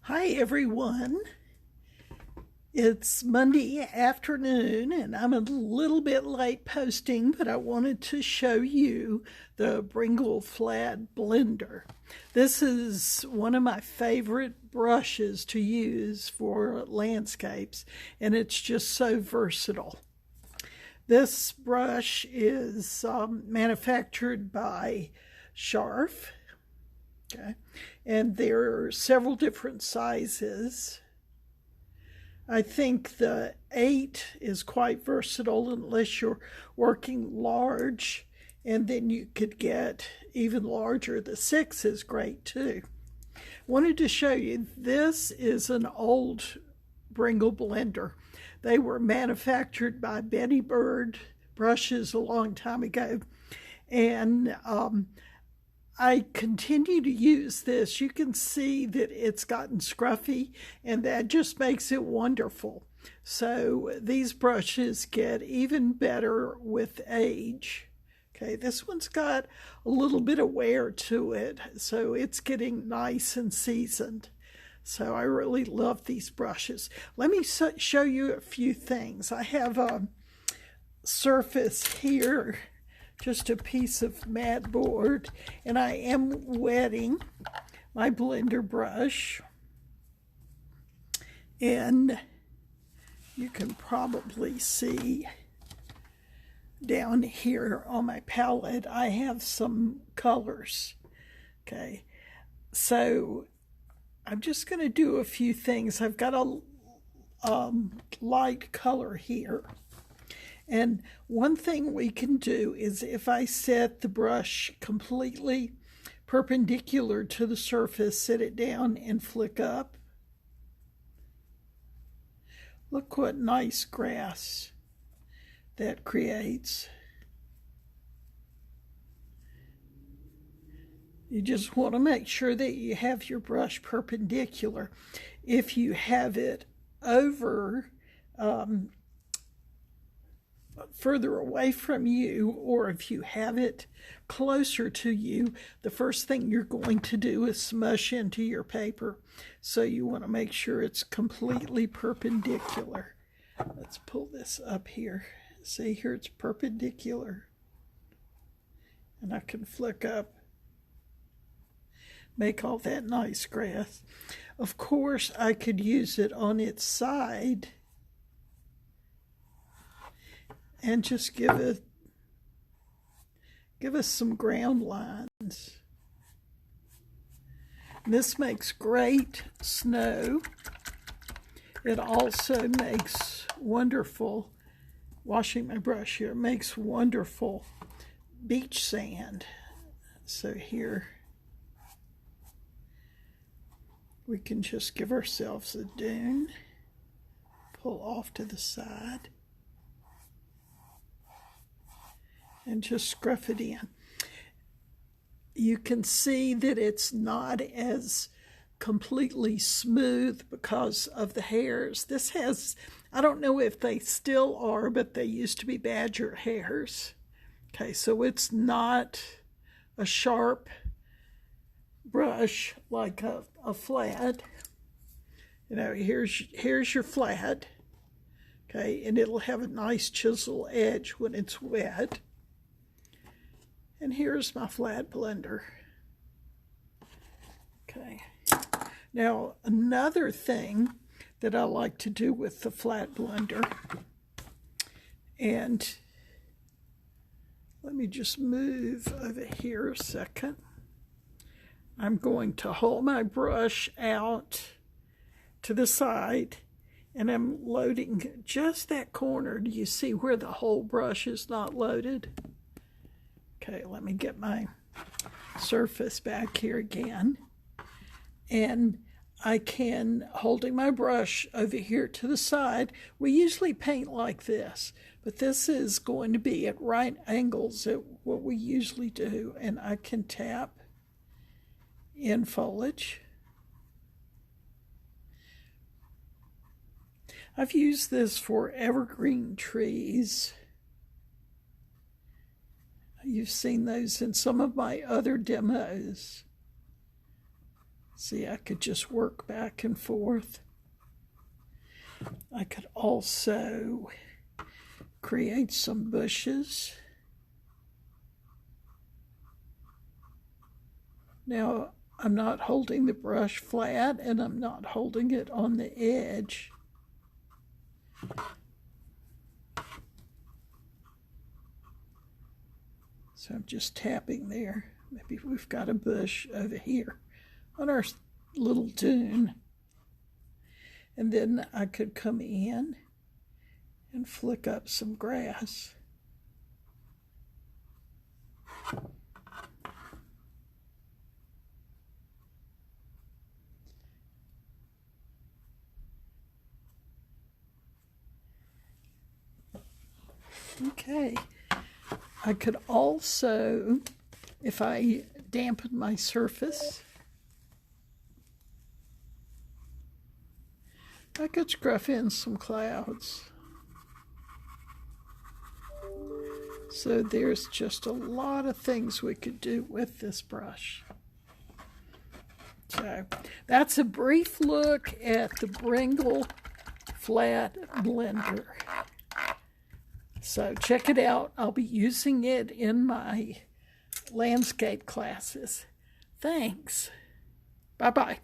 Hi everyone. It's Monday afternoon and I'm a little bit late posting, but I wanted to show you the Bringle flat blender. This is one of my favorite brushes to use for landscapes, and it's just so versatile. This brush is manufactured by Scharff. Okay, and there are several different sizes. I think the 8 is quite versatile unless you're working large, and then you could get even larger. The 6 is great too. Wanted to show you, this is an old Bringle blender. They were manufactured by Betty Bird brushes a long time ago, and I continue to use this. You can see that it's gotten scruffy, and that just makes it wonderful. So these brushes get even better with age. Okay, this one's got a little bit of wear to it, so it's getting nice and seasoned. So I really love these brushes. Let me show you a few things. I have a surface here, just a piece of mat board, and I am wetting my blender brush, and you can probably see down here on my palette I have some colors. Okay, so I'm just going to do a few things. I've got a light color here. And one thing we can do is, if I set the brush completely perpendicular to the surface, set it down and flick up. Look what nice grass that creates. You just want to make sure that you have your brush perpendicular. If you have it over further away from you, or if you have it closer to you, the first thing you're going to do is smush into your paper. So you want to make sure it's completely perpendicular. Let's pull this up here. See, here it's perpendicular. And I can flick up, make all that nice grass. Of course, I could use it on its side and just give us some ground lines. And this makes great snow. It also makes wonderful, washing my brush here, makes wonderful beach sand. So here we can just give ourselves a dune, pull off to the side, and just scruff it in. You can see that it's not as completely smooth because of the hairs. This has, I don't know if they still are, but they used to be badger hairs. Okay, so it's not a sharp brush like a flat. You know, here's your flat. Okay, and it'll have a nice chisel edge when it's wet. And here's my flat blender. Okay. Now, another thing that I like to do with the flat blender, and let me just move over here a second. I'm going to hold my brush out to the side, and I'm loading just that corner. Do you see where the whole brush is not loaded? Okay, let me get my surface back here again. And I can, holding my brush over here to the side, we usually paint like this, but this is going to be at right angles at what we usually do, and I can tap in foliage. I've used this for evergreen trees. You've seen those in some of my other demos. See, I could just work back and forth. I could also create some bushes. Now, I'm not holding the brush flat and I'm not holding it on the edge. So I'm just tapping there. Maybe we've got a bush over here on our little dune. And then I could come in and flick up some grass. Okay, I could also, if I dampen my surface, I could scruff in some clouds. So there's just a lot of things we could do with this brush. So that's a brief look at the Bringle flat blender. So check it out. I'll be using it in my landscape classes. Thanks. Bye-bye.